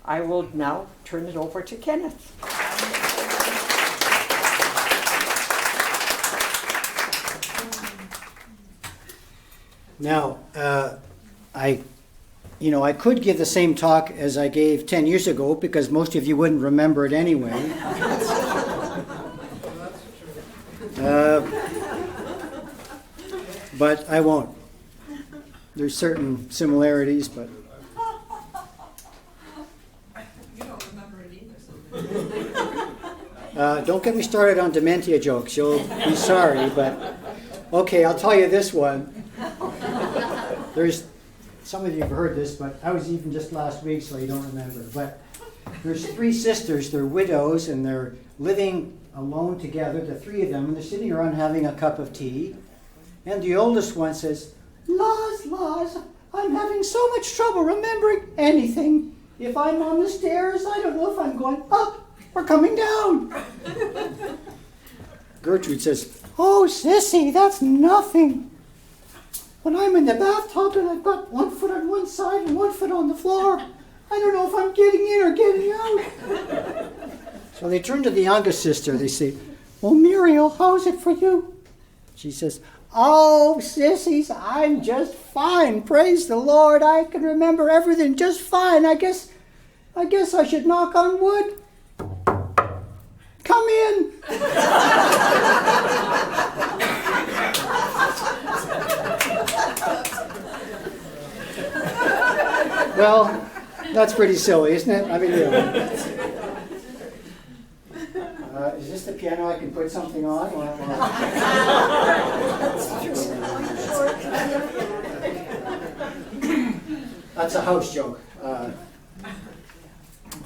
I will now turn it over to Kenneth. Now, I could give the same talk as I gave 10 years ago because most of you wouldn't remember it anyway. But I won't. There's certain similarities, but... You don't remember it either. Don't get me started on dementia jokes. You'll be sorry, but... Okay, I'll tell you this one. Some of you have heard this, but I was even just last week, so you don't remember. But there's 3 sisters, they're widows, and they're living alone together, the 3 of them, and they're sitting around having a cup of tea. And the oldest one says, Laws, I'm having so much trouble remembering anything. If I'm on the stairs, I don't know if I'm going up or coming down. Gertrude says, oh, sissy, that's nothing. When I'm in the bathtub and I've got 1 foot on one side and 1 foot on the floor, I don't know if I'm getting in or getting out. So they turn to the youngest sister. They say, well, Muriel, how's it for you? She says, oh, sissies, I'm just fine. Praise the Lord. I can remember everything just fine. I guess I should knock on wood. Come in. Well, that's pretty silly, isn't it? I mean, is this the piano I can put something on? That's a house joke.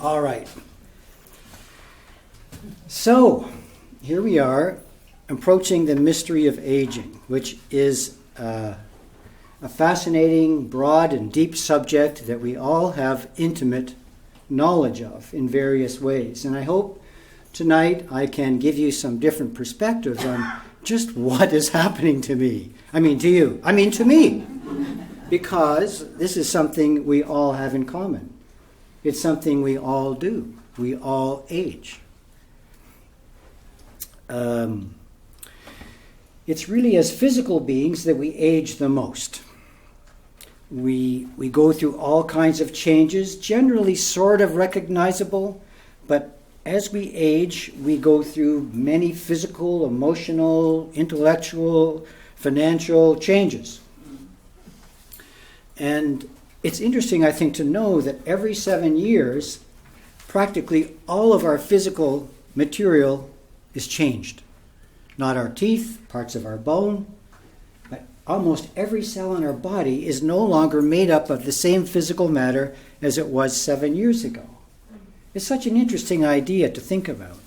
All right. So, here we are, approaching the mystery of aging, which is a fascinating, broad, and deep subject that we all have intimate knowledge of in various ways. And I hope tonight I can give you some different perspectives on just what is happening to me. I mean to you. I mean to me. Because this is something we all have in common. It's something we all do. We all age. It's really as physical beings that we age the most. We go through all kinds of changes, generally sort of recognizable, but as we age, we go through many physical, emotional, intellectual, financial changes. And it's interesting, I think, to know that every 7 years, practically all of our physical material is changed. Not our teeth, parts of our bone, but almost every cell in our body is no longer made up of the same physical matter as it was 7 years ago. It's such an interesting idea to think about.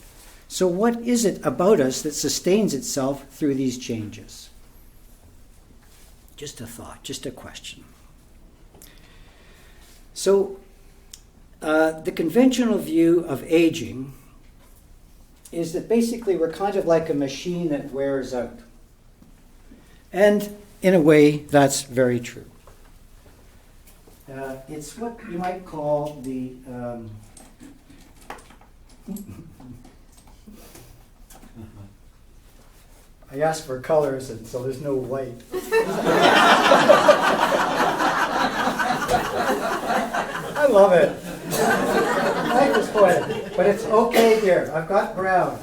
So what is it about us that sustains itself through these changes? Just a thought, just a question. So the conventional view of aging is that basically we're kind of like a machine that wears out. And in a way, that's very true. It's what you might call the... I asked for colors, and so there's no white. I love it. I like this poem, but it's okay here. I've got brown.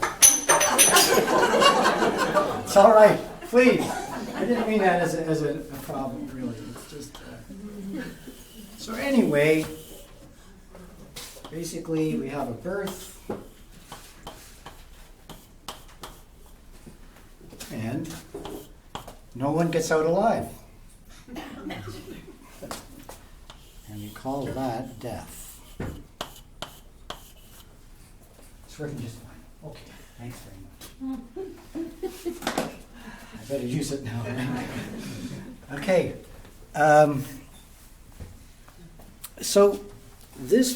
It's all right. Please. I didn't mean that as a problem, really. It's just. So anyway, basically, we have a birth. And no one gets out alive. And we call that death. It's working just fine. Okay, thanks very much. I better use it now. Okay. So this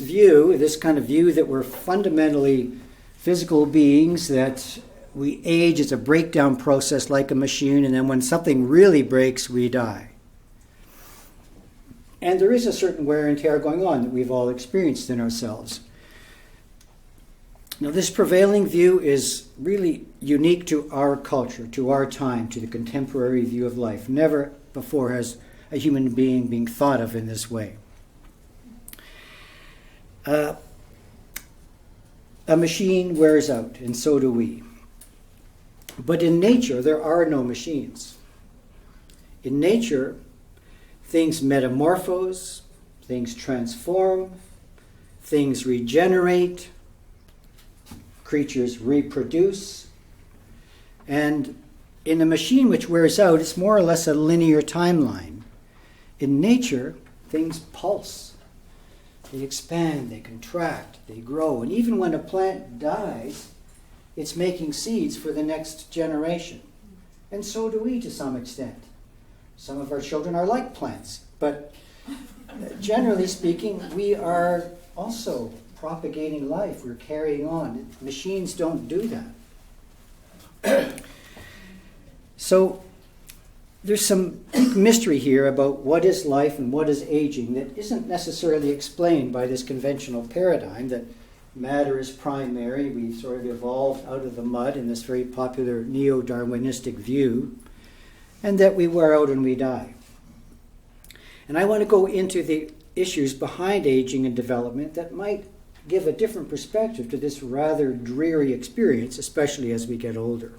kind of view that we're fundamentally physical beings, that we age, it's a breakdown process like a machine, and then when something really breaks, we die. And there is a certain wear and tear going on that we've all experienced in ourselves. Now, this prevailing view is really unique to our culture, to our time, to the contemporary view of life. Never before has a human being been thought of in this way. A machine wears out, and so do we. But in nature, there are no machines. In nature, things metamorphose, things transform, things regenerate, creatures reproduce. And in a machine which wears out, it's more or less a linear timeline. In nature, things pulse. They expand, they contract, they grow. And even when a plant dies, it's making seeds for the next generation. And so do we to some extent. Some of our children are like plants, but generally speaking, we are also propagating life. We're carrying on. Machines don't do that. So there's some big mystery here about what is life and what is aging that isn't necessarily explained by this conventional paradigm that matter is primary. We've sort of evolved out of the mud in this very popular neo-Darwinistic view, and that we wear out and we die. And I want to go into the issues behind aging and development that might give a different perspective to this rather dreary experience, especially as we get older.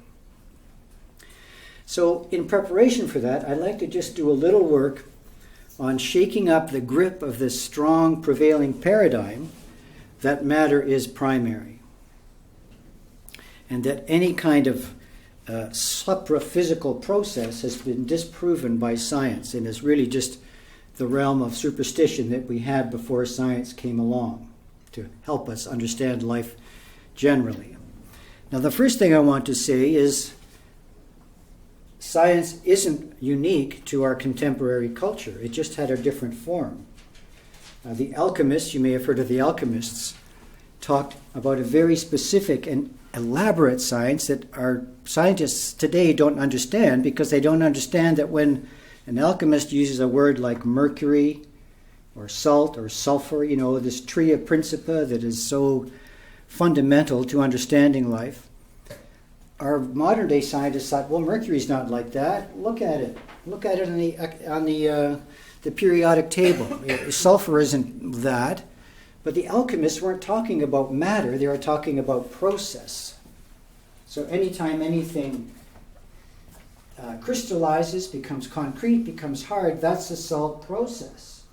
So in preparation for that, I'd like to just do a little work on shaking up the grip of this strong prevailing paradigm that matter is primary, and that any kind of supraphysical process has been disproven by science and is really just the realm of superstition that we had before science came along to help us understand life generally. Now, the first thing I want to say is science isn't unique to our contemporary culture. It just had a different form. The alchemists, you may have heard of the alchemists, talked about a very specific and elaborate science that our scientists today don't understand, because they don't understand that when an alchemist uses a word like mercury or salt or sulfur, this tria principia that is so fundamental to understanding life, our modern day scientists thought, well, mercury's not like that. Look at it. Look at it on the periodic table. Sulfur isn't that. But the alchemists weren't talking about matter, they were talking about process. So anytime anything crystallizes, becomes concrete, becomes hard, that's the salt process.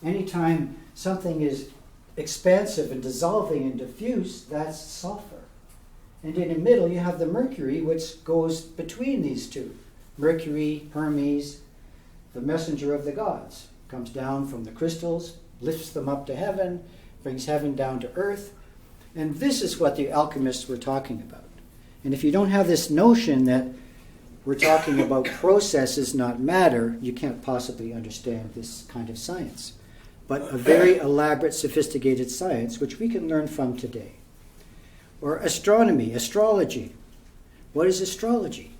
Anytime something is expansive and dissolving and diffuse, that's sulfur. And in the middle you have the mercury, which goes between these two. Mercury, Hermes, the messenger of the gods, comes down from the crystals, lifts them up to heaven, brings heaven down to earth. And this is what the alchemists were talking about. And if you don't have this notion that we're talking about processes, not matter, you can't possibly understand this kind of science. But a very elaborate, sophisticated science, which we can learn from today. Or astronomy, astrology. What is astrology?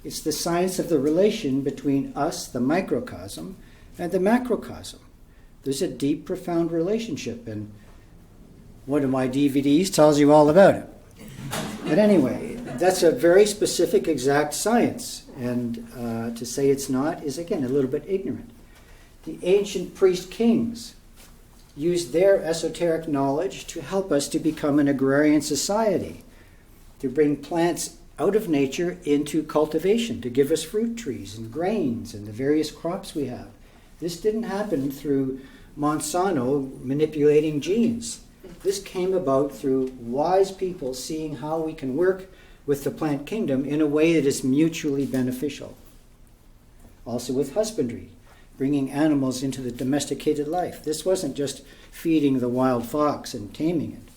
It's the science of the relation between us, the microcosm, and the macrocosm. There's a deep, profound relationship, and one of my DVDs tells you all about it. But anyway, that's a very specific, exact science, and to say it's not is, again, a little bit ignorant. The ancient priest kings used their esoteric knowledge to help us to become an agrarian society, to bring plants out of nature into cultivation, to give us fruit trees and grains and the various crops we have. This didn't happen through Monsanto manipulating genes. This came about through wise people seeing how we can work with the plant kingdom in a way that is mutually beneficial. Also with husbandry, bringing animals into the domesticated life. This wasn't just feeding the wild fox and taming it.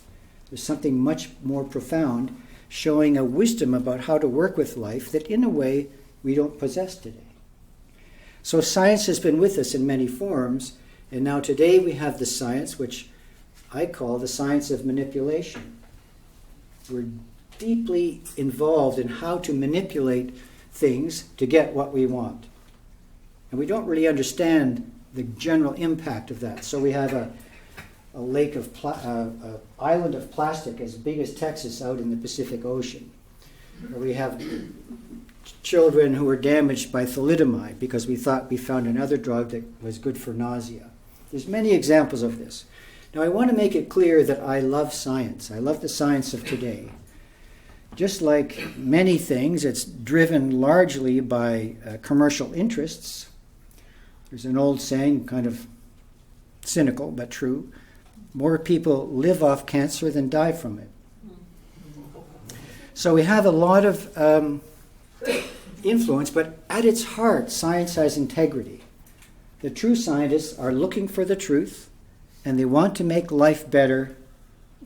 There's something much more profound, showing a wisdom about how to work with life that in a way we don't possess today. So science has been with us in many forms, and now today we have the science which I call the science of manipulation. We're deeply involved in how to manipulate things to get what we want. And we don't really understand the general impact of that. So we have a lake of island of plastic as big as Texas out in the Pacific Ocean. Or we have children who were damaged by thalidomide because we thought we found another drug that was good for nausea. There's many examples of this. Now I want to make it clear that I love science. I love the science of today. Just like many things, it's driven largely by commercial interests. There's an old saying, kind of cynical but true, more people live off cancer than die from it. So we have a lot of influence, but at its heart, science has integrity. The true scientists are looking for the truth, and they want to make life better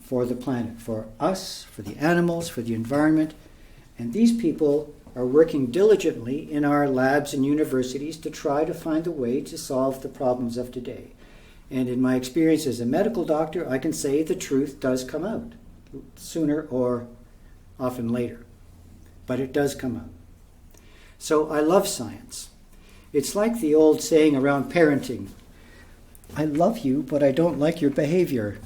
for the planet, for us, for the animals, for the environment. And these people are working diligently in our labs and universities to try to find a way to solve the problems of today. And in my experience as a medical doctor, I can say the truth does come out, sooner or often later. But it does come out. So I love science. It's like the old saying around parenting, I love you, but I don't like your behavior.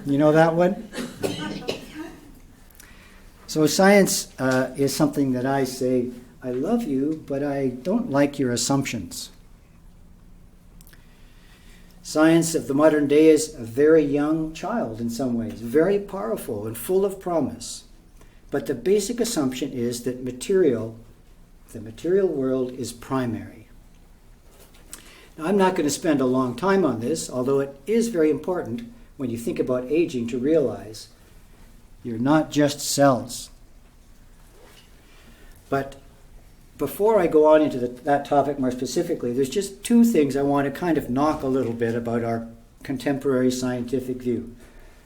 You know that one? So science is something that I say, I love you, but I don't like your assumptions. Science of the modern day is a very young child in some ways, very powerful and full of promise. But the basic assumption is that the material world is primary. Now, I'm not going to spend a long time on this, although it is very important when you think about aging to realize you're not just cells. But before I go on into that topic more specifically, there's just two things I want to kind of knock a little bit about our contemporary scientific view.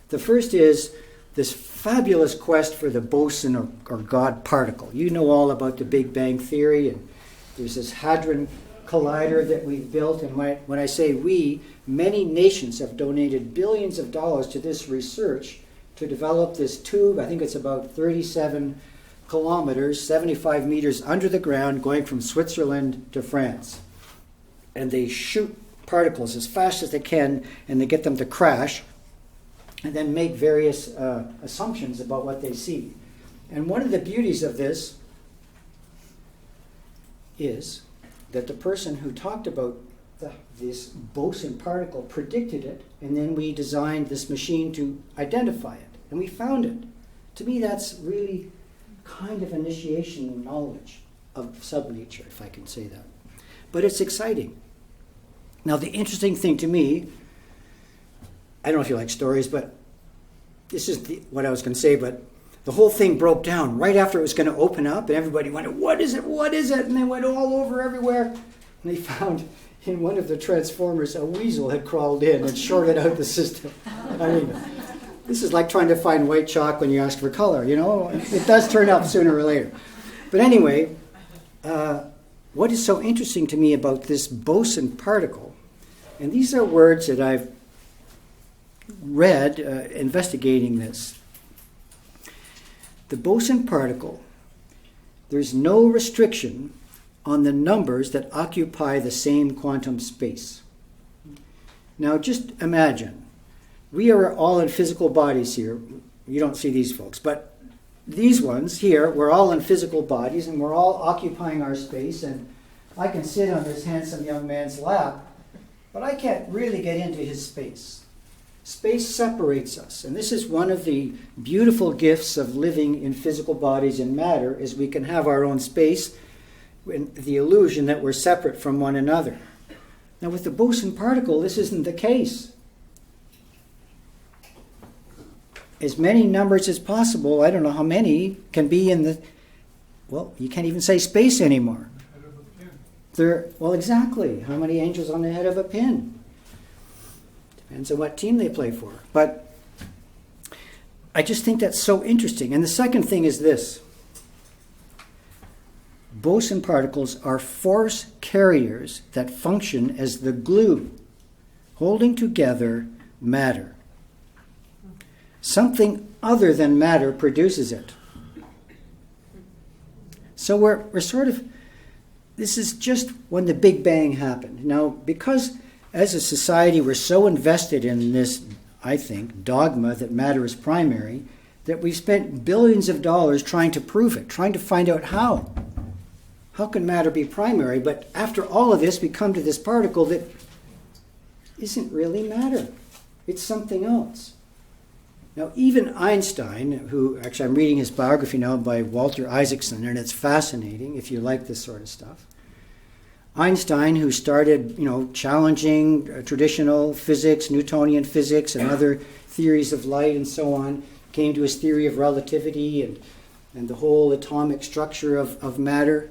The first is this fabulous quest for the boson or God particle. You know all about the Big Bang Theory, and there's this Hadron Collider that we've built, and when I say we, many nations have donated billions of dollars to this research to develop this tube. I think it's about 37 kilometers, 75 meters under the ground, going from Switzerland to France. And they shoot particles as fast as they can, and they get them to crash, and then make various assumptions about what they see. And one of the beauties of this is that the person who talked about this boson particle predicted it, and then we designed this machine to identify it, and we found it. To me, that's really kind of initiation of knowledge of subnature, if I can say that. But it's exciting. Now, the interesting thing to me, I don't know if you like stories, but this is what I was going to say, but the whole thing broke down right after it was going to open up, and everybody went, what is it, what is it? And they went all over everywhere, and they found in one of the transformers a weasel had crawled in and shorted out the system. I mean, this is like trying to find white chalk when you ask for color, you know? It does turn up sooner or later. But anyway, what is so interesting to me about this boson particle, and these are words that I've read investigating this. The boson particle, there's no restriction on the numbers that occupy the same quantum space. Now just imagine, we are all in physical bodies here. You don't see these folks, but these ones here, we're all in physical bodies and we're all occupying our space, and I can sit on this handsome young man's lap, but I can't really get into his space. Space separates us, and this is one of the beautiful gifts of living in physical bodies and matter, is we can have our own space, and the illusion that we're separate from one another. Now with the boson particle, this isn't the case. As many numbers as possible, I don't know how many, can be in the, well, you can't even say space anymore. Head of a pin. Well, exactly. How many angels on the head of a pin? Depends on what team they play for. But I just think that's so interesting. And the second thing is this. Boson particles are force carriers that function as the glue holding together matter. Something other than matter produces it. So we're sort of this is just when the Big Bang happened. Now, because as a society we're so invested in this, I think, dogma that matter is primary, that we've spent billions of dollars trying to prove it, trying to find out how. How can matter be primary? But after all of this, we come to this particle that isn't really matter. It's something else. Now, even Einstein, who, actually I'm reading his biography now by Walter Isaacson, and it's fascinating if you like this sort of stuff. Einstein, who started, challenging traditional physics, Newtonian physics, and other theories of light and so on, came to his theory of relativity and the whole atomic structure of matter.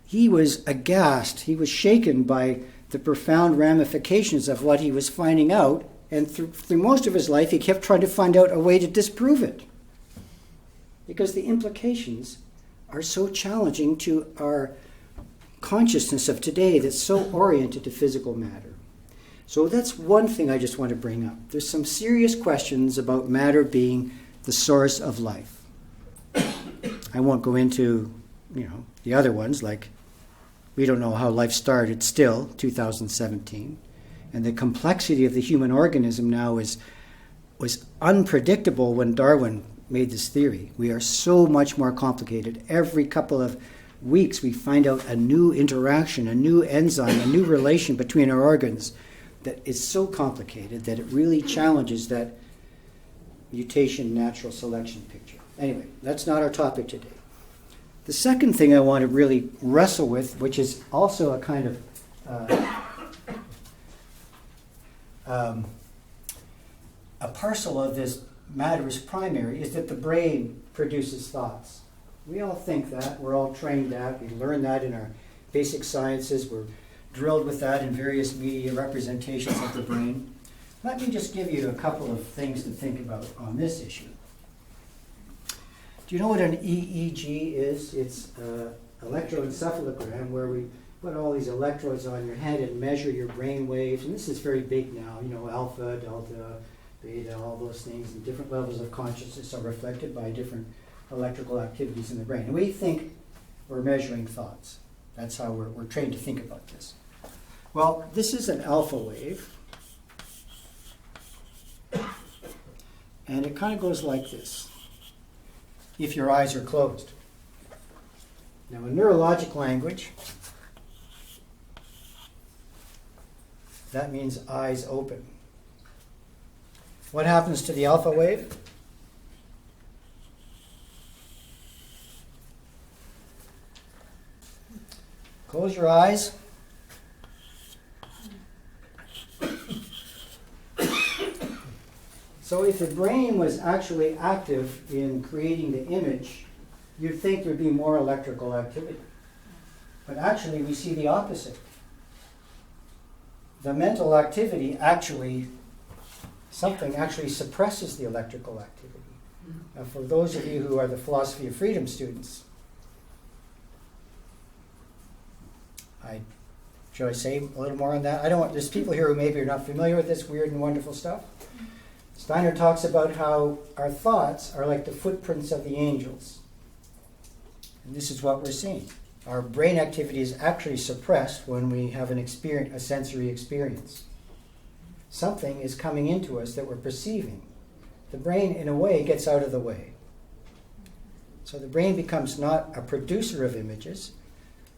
He was aghast. He was shaken by the profound ramifications of what he was finding out. And through most of his life, he kept trying to find out a way to disprove it. Because the implications are so challenging to our consciousness of today that's so oriented to physical matter. So that's one thing I just want to bring up. There's some serious questions about matter being the source of life. I won't go into, the other ones, like we don't know how life started still, 2017. And the complexity of the human organism now was unpredictable when Darwin made this theory. We are so much more complicated. Every couple of weeks we find out a new interaction, a new enzyme, a new relation between our organs that is so complicated that it really challenges that mutation natural selection picture. Anyway, that's not our topic today. The second thing I want to really wrestle with, which is also a kind of a parcel of this matter is primary, is that the brain produces thoughts. We all think that. We're all trained that. We learn that in our basic sciences. We're drilled with that in various media representations of the brain. Let me just give you a couple of things to think about on this issue. Do you know what an EEG is? It's an electroencephalogram where we put all these electrodes on your head and measure your brain waves. And this is very big now. Alpha, delta, beta, all those things. And different levels of consciousness are reflected by different electrical activities in the brain. And we think we're measuring thoughts. That's how we're trained to think about this. Well, this is an alpha wave. And it kind of goes like this, if your eyes are closed. Now, in neurologic language, that means eyes open. What happens to the alpha wave? Close your eyes. So if the brain was actually active in creating the image, you'd think there'd be more electrical activity. But actually, we see the opposite. The mental activity something actually suppresses the electrical activity. Now, for those of you who are the philosophy of freedom students, should I say a little more on that? There's people here who maybe are not familiar with this weird and wonderful stuff. Steiner talks about how our thoughts are like the footprints of the angels. And this is what we're seeing. Our brain activity is actually suppressed when we have a sensory experience. Something is coming into us that we're perceiving. The brain, in a way, gets out of the way. So the brain becomes not a producer of images,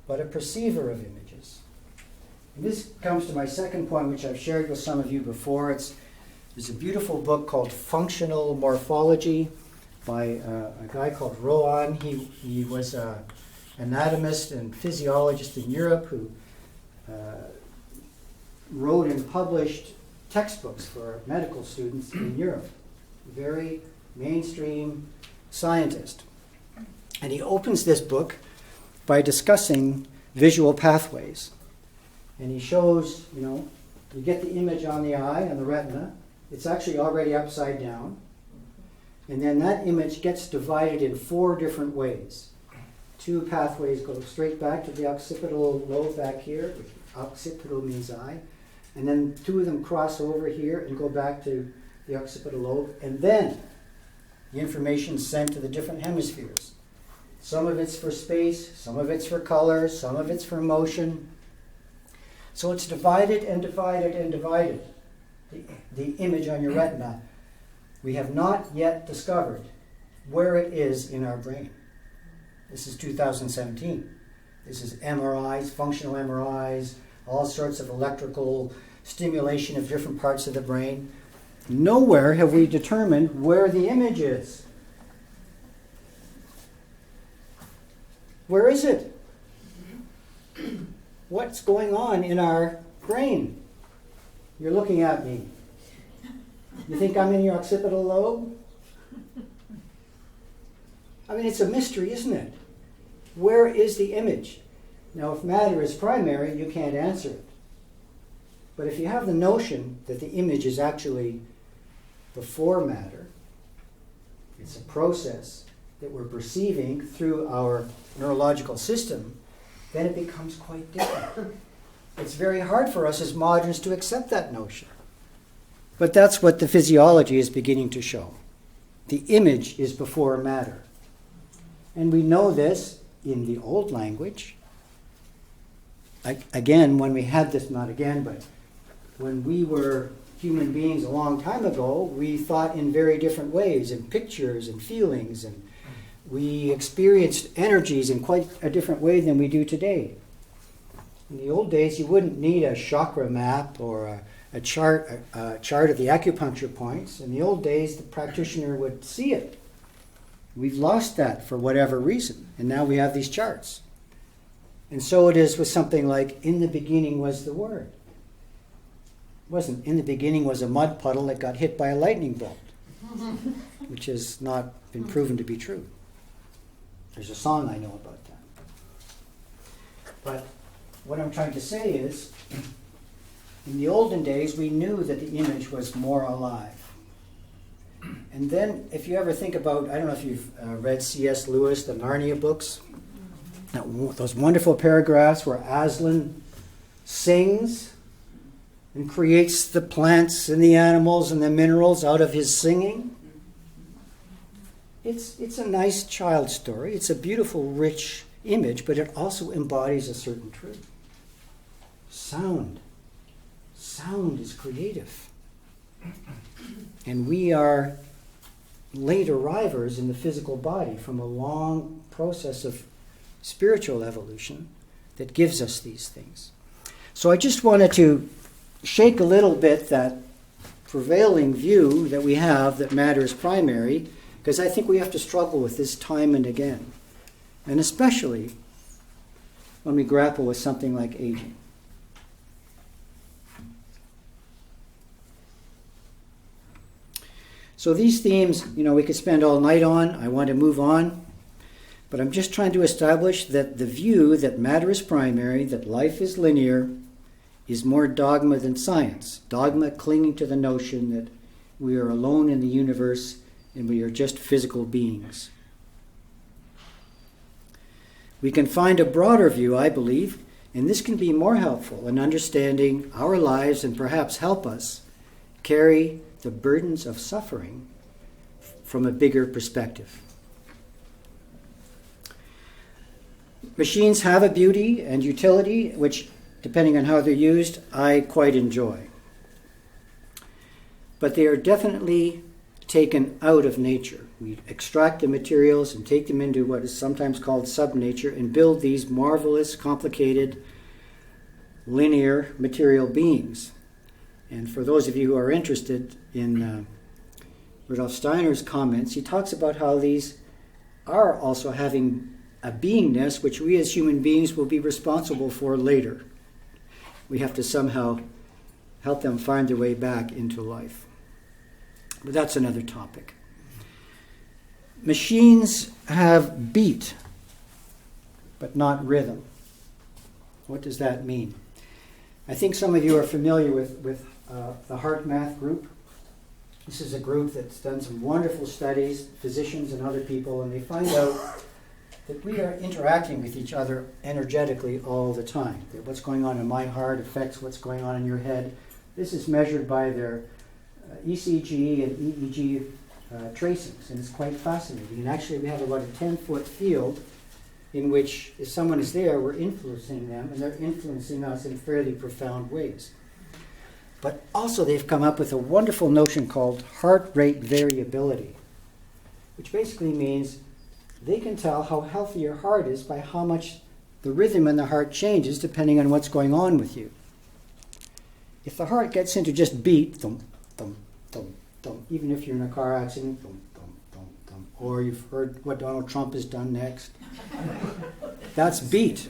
but a perceiver of images. And this comes to my second point, which I've shared with some of you before. There's a beautiful book called Functional Morphology by a guy called Rohan. He was an anatomist and physiologist in Europe who wrote and published textbooks for medical students in Europe. Very mainstream scientist. And he opens this book by discussing visual pathways. And he shows, you get the image on the eye, on the retina. It's actually already upside down. And then that image gets divided in 4 different ways. 2 pathways go straight back to the occipital lobe back here. Occipital means eye. And then 2 of them cross over here and go back to the occipital lobe. And then the information is sent to the different hemispheres. Some of it's for space, some of it's for color, some of it's for motion. So it's divided and divided and divided. The image on your retina, we have not yet discovered where it is in our brain. This is 2017. This is MRIs, functional MRIs, all sorts of electrical stimulation of different parts of the brain. Nowhere have we determined where the image is. Where is it? What's going on in our brain? You're looking at me. You think I'm in your occipital lobe? I mean, it's a mystery, isn't it? Where is the image? Now, if matter is primary, you can't answer it. But if you have the notion that the image is actually before matter, it's a process that we're perceiving through our neurological system, then it becomes quite different. It's very hard for us as moderns to accept that notion. But that's what the physiology is beginning to show. The image is before matter. And we know this in the old language. Again, when we had this, not again, but when we were human beings a long time ago, we thought in very different ways, in pictures and feelings, and we experienced energies in quite a different way than we do today. In the old days, you wouldn't need a chakra map or a chart of the acupuncture points. In the old days, the practitioner would see it. We've lost that for whatever reason, and now we have these charts. And so it is with something like, in the beginning was the Word. It wasn't, in the beginning was a mud puddle that got hit by a lightning bolt, which has not been proven to be true. There's a song I know about that. But what I'm trying to say is, in the olden days, we knew that the image was more alive. And then, if you ever think about, I don't know if you've read C.S. Lewis, the Narnia books, those wonderful paragraphs where Aslan sings and creates the plants and the animals and the minerals out of his singing. It's a nice child story. It's a beautiful, rich image, but it also embodies a certain truth. Sound is creative. And we are late arrivers in the physical body from a long process of spiritual evolution that gives us these things. So I just wanted to shake a little bit that prevailing view that we have that matter is primary, because I think we have to struggle with this time and again, and especially when we grapple with something like aging. So these themes, we could spend all night on. I want to move on. But I'm just trying to establish that the view that matter is primary, that life is linear, is more dogma than science. Dogma clinging to the notion that we are alone in the universe and we are just physical beings. We can find a broader view, I believe, and this can be more helpful in understanding our lives and perhaps help us carry the burdens of suffering from a bigger perspective. Machines have a beauty and utility, which, depending on how they're used, I quite enjoy. But they are definitely taken out of nature. We extract the materials and take them into what is sometimes called subnature and build these marvelous, complicated, linear material beings. And for those of you who are interested in Rudolf Steiner's comments, he talks about how these are also having a beingness which we as human beings will be responsible for later. We have to somehow help them find their way back into life. But that's another topic. Machines have beat, but not rhythm. What does that mean? I think some of you are familiar with the Heart Math group. This is a group that's done some wonderful studies, physicians and other people, and they find out that we are interacting with each other energetically all the time. That what's going on in my heart affects what's going on in your head. This is measured by their ECG and EEG tracings, and it's quite fascinating. And actually we have about a 10-foot field in which if someone is there, we're influencing them, and they're influencing us in fairly profound ways. But also they've come up with a wonderful notion called heart rate variability, which basically means they can tell how healthy your heart is by how much the rhythm in the heart changes depending on what's going on with you. If the heart gets into just beat, thump, thump, thump, thump, even if you're in a car accident, thump, thump, thump, thump, or you've heard what Donald Trump has done next, that's beat.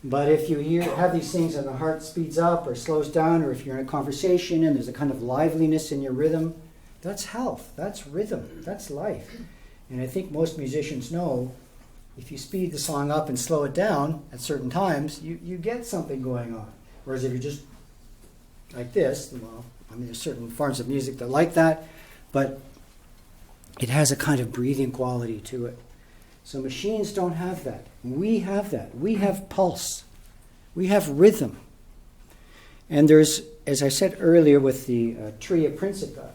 But if you have these things and the heart speeds up or slows down, or if you're in a conversation and there's a kind of liveliness in your rhythm, that's health, that's rhythm, that's life. And I think most musicians know if you speed the song up and slow it down at certain times, you get something going on. Whereas if you're just like this, well, I mean, there's certain forms of music that like that, but it has a kind of breathing quality to it. So machines don't have that. We have that. We have pulse. We have rhythm. And there's, as I said earlier with the Tria Principa,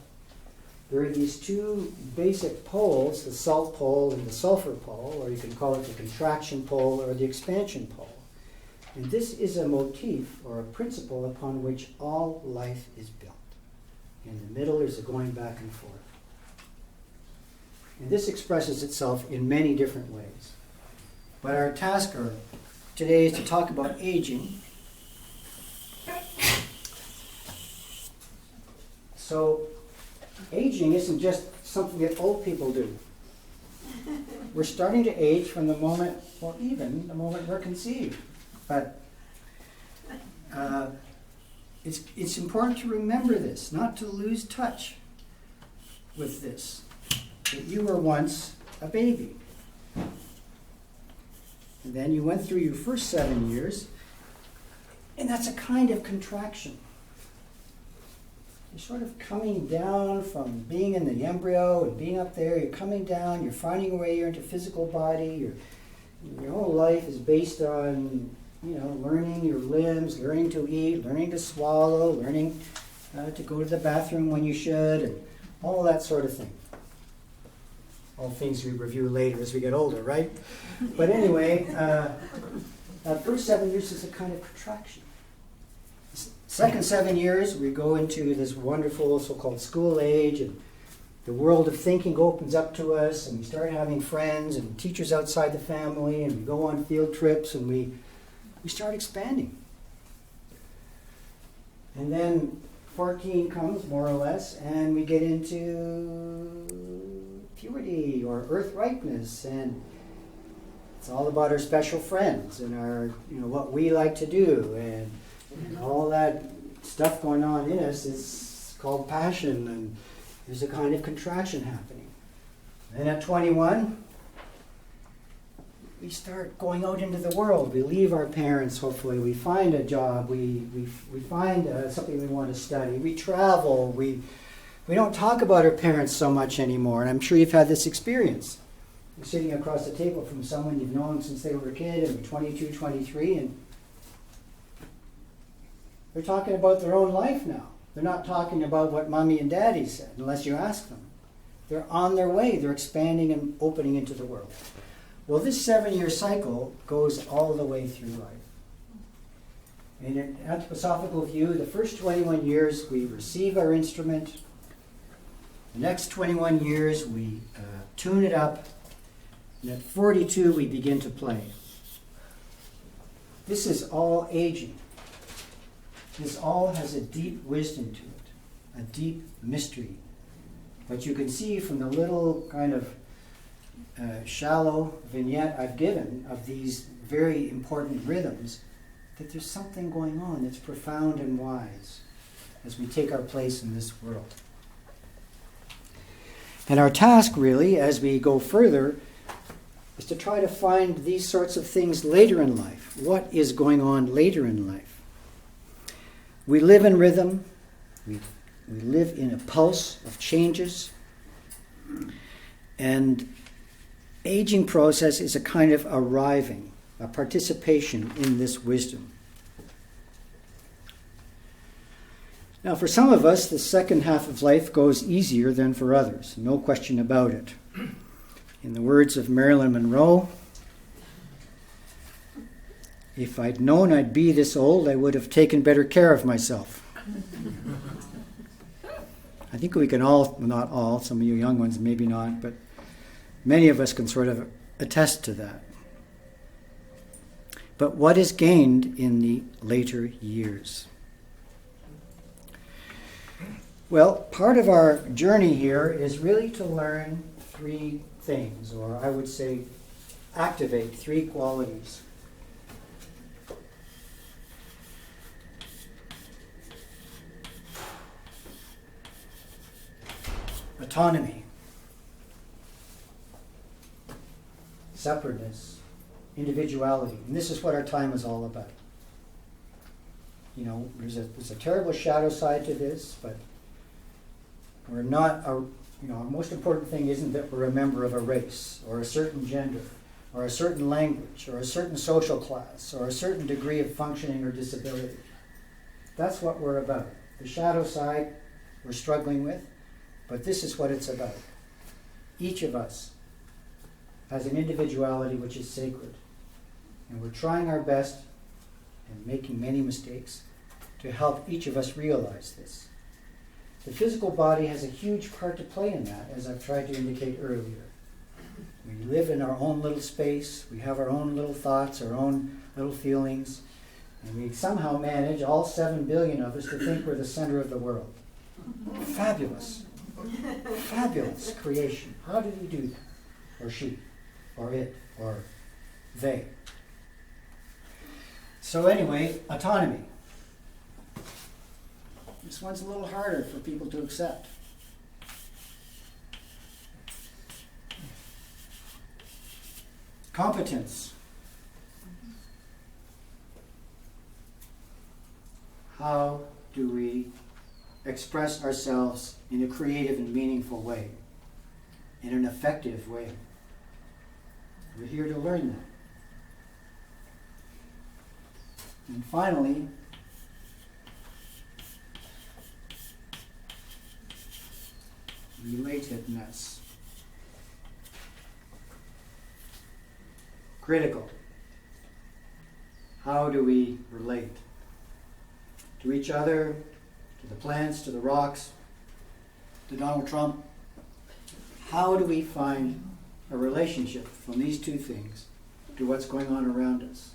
there are these two basic poles, the salt pole and the sulfur pole, or you can call it the contraction pole or the expansion pole. And this is a motif or a principle upon which all life is built. In the middle is a going back and forth. And this expresses itself in many different ways. But our task today is to talk about aging. So, aging isn't just something that old people do. We're starting to age from the moment, or even the moment we're conceived. But it's important to remember this, not to lose touch with this, that you were once a baby. And then you went through your first 7 years, and that's a kind of contraction. You're sort of coming down from being in the embryo and being up there. You're coming down, you're finding your way into physical body. Your whole life is based on, learning your limbs, learning to eat, learning to swallow, learning to go to the bathroom when you should, and all that sort of thing. All things we review later as we get older, right? But anyway, that first 7 years is a kind of contraction. Second 7 years, we go into this wonderful so-called school age, and the world of thinking opens up to us, and we start having friends and teachers outside the family, and we go on field trips, and we start expanding. And then 14 comes, more or less, and we get into puberty or earth ripeness, and it's all about our special friends and our, what we like to do, and all that stuff going on in us is called passion, and there's a kind of contraction happening. And at 21, we start going out into the world. We leave our parents, hopefully. We find a job. We find something we want to study. We travel. We don't talk about our parents so much anymore, and I'm sure you've had this experience. You're sitting across the table from someone you've known since they were a kid, and you're 22, 23, and they're talking about their own life now. They're not talking about what mommy and daddy said, unless you ask them. They're on their way. They're expanding and opening into the world. Well, this 7-year cycle goes all the way through life. In an anthroposophical view, the first 21 years we receive our instrument. The next 21 years we tune it up. And at 42 we begin to play. This is all aging. This all has a deep wisdom to it, a deep mystery. But you can see from the little kind of shallow vignette I've given of these very important rhythms that there's something going on that's profound and wise as we take our place in this world. And our task really, as we go further, is to try to find these sorts of things later in life. What is going on later in life? We live in rhythm. We live in a pulse of changes. And aging process is a kind of arriving, a participation in this wisdom. Now, for some of us, the second half of life goes easier than for others. No question about it. In the words of Marilyn Monroe, if I'd known I'd be this old, I would have taken better care of myself. I think we can all, not all, some of you young ones maybe not, but many of us can sort of attest to that. But what is gained in the later years? Well, part of our journey here is really to learn three things, or I would say activate three qualities. Autonomy, separateness, individuality. And this is what our time is all about. You know, there's a terrible shadow side to this, but we're not, our most important thing isn't that we're a member of a race, or a certain gender, or a certain language, or a certain social class, or a certain degree of functioning or disability. That's what we're about. The shadow side we're struggling with, but this is what it's about. Each of us has an individuality which is sacred, and we're trying our best and making many mistakes to help each of us realize this. The physical body has a huge part to play in that, as I've tried to indicate earlier. We live in our own little space, we have our own little thoughts, our own little feelings, and we somehow manage, all 7 billion of us, to think we're the center of the world. Fabulous. Fabulous creation. How did he do that? Or she, or it, or they. So anyway, autonomy. This one's a little harder for people to accept. Competence. How do we express ourselves in a creative and meaningful way, in an effective way? We're here to learn that. And finally, relatedness. Critical. How do we relate to each other, to the plants, to the rocks, to Donald Trump? How do we find a relationship from these two things to what's going on around us?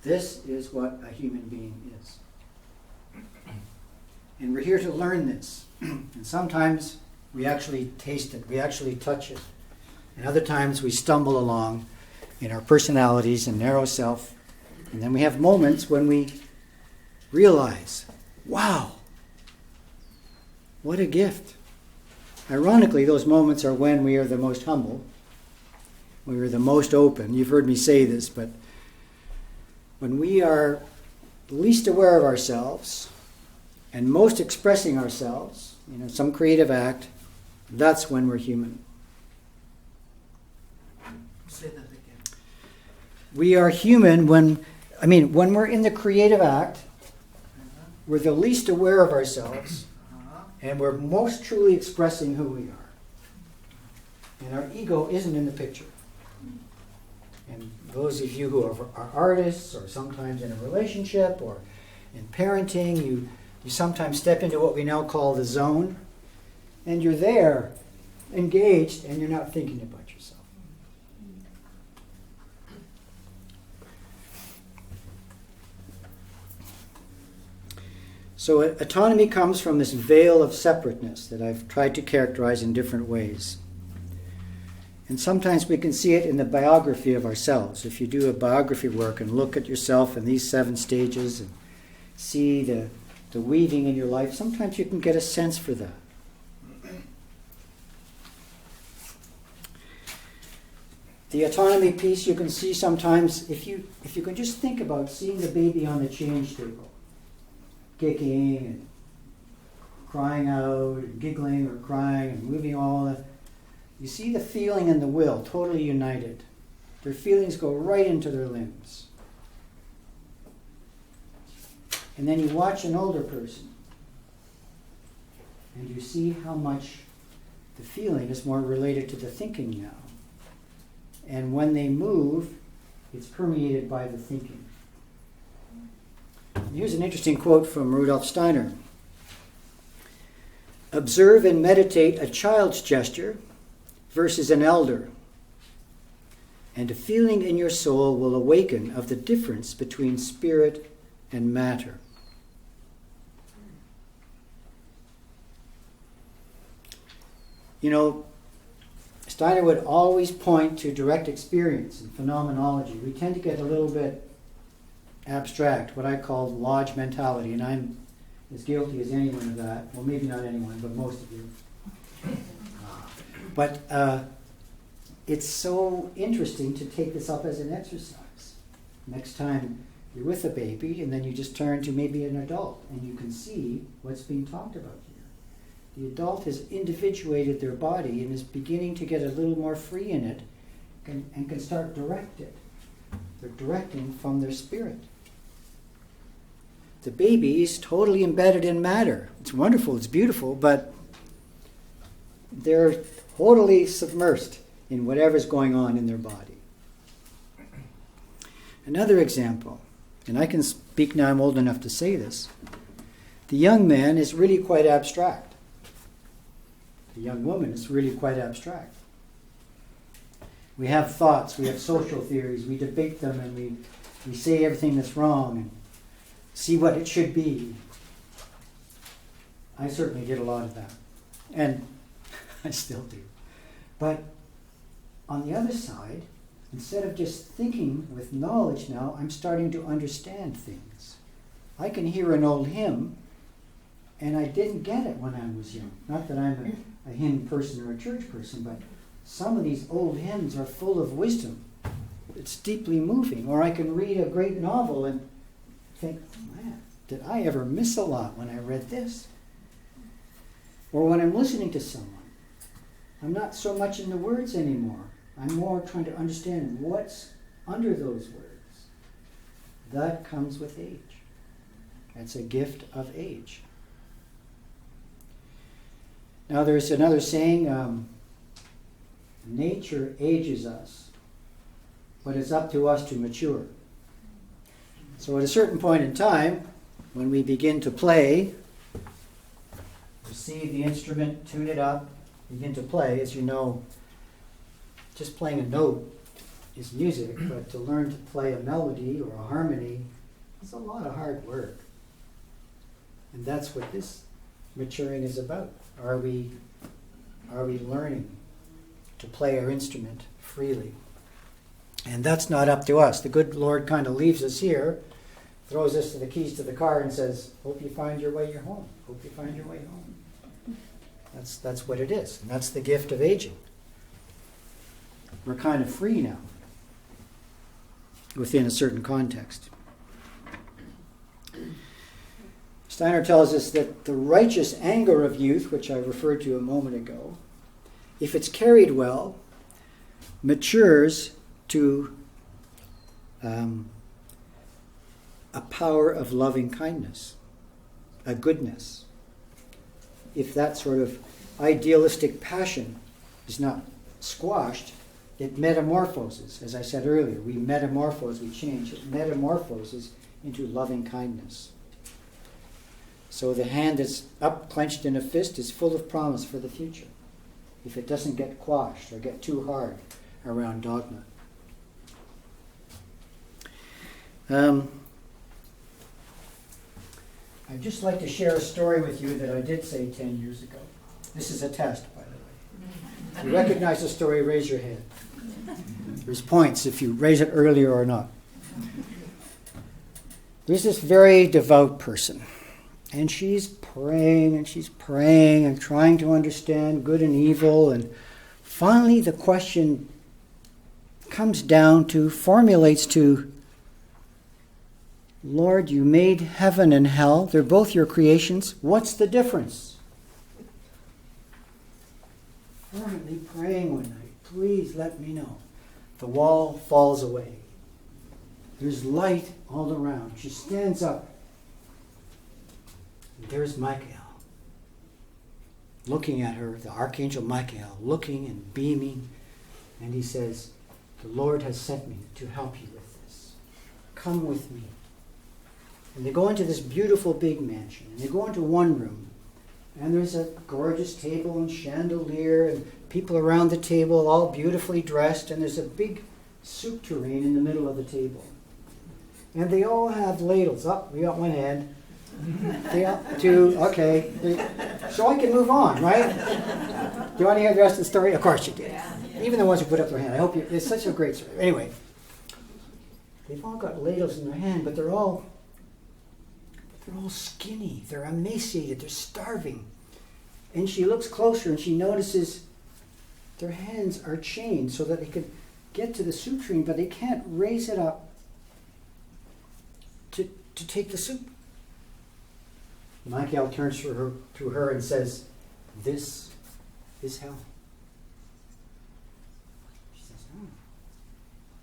This is what a human being is. And we're here to learn this. And sometimes we actually taste it, we actually touch it. And other times we stumble along in our personalities and narrow self. And then we have moments when we realize, wow, what a gift. Ironically, those moments are when we are the most humble, when we are the most open. You've heard me say this, but when we are least aware of ourselves and most expressing ourselves, some creative act, that's when we're human. Say that again. We are human when we're in the creative act, we're the least aware of ourselves, and we're most truly expressing who we are. And our ego isn't in the picture. And those of you who are artists, or sometimes in a relationship, or in parenting, you sometimes step into what we now call the zone, and you're there, engaged, and you're not thinking about yourself. So autonomy comes from this veil of separateness that I've tried to characterize in different ways. And sometimes we can see it in the biography of ourselves. If you do a biography work and look at yourself in these 7 stages and see the weaving in your life, sometimes you can get a sense for that. The autonomy piece you can see sometimes, if you can just think about seeing the baby on the change table, kicking and crying out and giggling or crying and moving all that. You see the feeling and the will totally united. Their feelings go right into their limbs. And then you watch an older person And you see how much the feeling is more related to the thinking now. And when they move, it's permeated by the thinking. Here's an interesting quote from Rudolf Steiner. Observe and meditate a child's gesture versus an elder, and a feeling in your soul will awaken of the difference between spirit and matter. You know, Steiner would always point to direct experience and phenomenology. We tend to get a little bit abstract, what I call lodge mentality, and I'm as guilty as anyone of that. Well, maybe not anyone, but most of you. But it's so interesting to take this up as an exercise. Next time you're with a baby, and then you just turn to maybe an adult, and you can see what's being talked about here. The adult has individuated their body and is beginning to get a little more free in it and can start directed. They're directing from their spirit. The baby is totally embedded in matter. It's wonderful, it's beautiful, but they're totally submersed in whatever's going on in their body. Another example, and I can speak now, I'm old enough to say this. The young man is really quite abstract. The young woman is really quite abstract. We have thoughts, we have social theories, we debate them, and we say everything that's wrong and see what it should be. I certainly did a lot of that. And I still do. But on the other side, instead of just thinking with knowledge now, I'm starting to understand things. I can hear an old hymn, and I didn't get it when I was young. Not that I'm a hymn person or a church person, but some of these old hymns are full of wisdom. It's deeply moving. Or I can read a great novel and think, man, did I ever miss a lot when I read this? Or when I'm listening to someone, I'm not so much in the words anymore. I'm more trying to understand what's under those words. That comes with age. That's a gift of age. Now there's another saying, nature ages us, but it's up to us to mature. So at a certain point in time, when we begin to play, receive the instrument, tune it up, begin to play, as you know, just playing a note is music, but to learn to play a melody or a harmony is a lot of hard work. And that's what this maturing is about. Are we learning to play our instrument freely? And that's not up to us. The good Lord kind of leaves us here, throws us the keys to the car and says, hope you find your way home. Hope you find your way home. That's what it is. And that's the gift of aging. We're kind of free now within a certain context. Steiner tells us that the righteous anger of youth, which I referred to a moment ago, if it's carried well, matures to a power of loving kindness, a goodness. If that sort of idealistic passion is not squashed, it metamorphoses. As I said earlier, we metamorphose, we change. It metamorphoses into loving kindness. So the hand that's up, clenched in a fist, is full of promise for the future, if it doesn't get quashed or get too hard around dogma. I'd just like to share a story with you that I did say 10 years ago. This is a test, by the way. If you recognize the story, raise your hand. There's points if you raise it earlier or not. There's this very devout person, and she's praying and trying to understand good and evil, and finally the question formulates to, Lord, you made heaven and hell. They're both your creations. What's the difference? Fervently praying one night, please let me know. The wall falls away. There's light all around. She stands up. And there's Michael. looking at her, the Archangel Michael, looking and beaming, and he says, "The Lord has sent me to help you with this. Come with me." And they go into this beautiful big mansion, and they go into one room, and there's a gorgeous table and chandelier, and people around the table all beautifully dressed, and there's a big soup tureen in the middle of the table. And they all have ladles. Oh, we got one hand. Two, okay. So I can move on, right? Do you want to hear the rest of the story? Of course you did. Even the ones who put up their hand. I hope you, it's such a great story. Anyway, they've all got ladles in their hand, but they're all skinny. They're emaciated. They're starving. And she looks closer and she notices their hands are chained so that they can get to the soup tureen, but they can't raise it up to take the soup. Michael turns to her and says, "This is hell." She says, "Oh,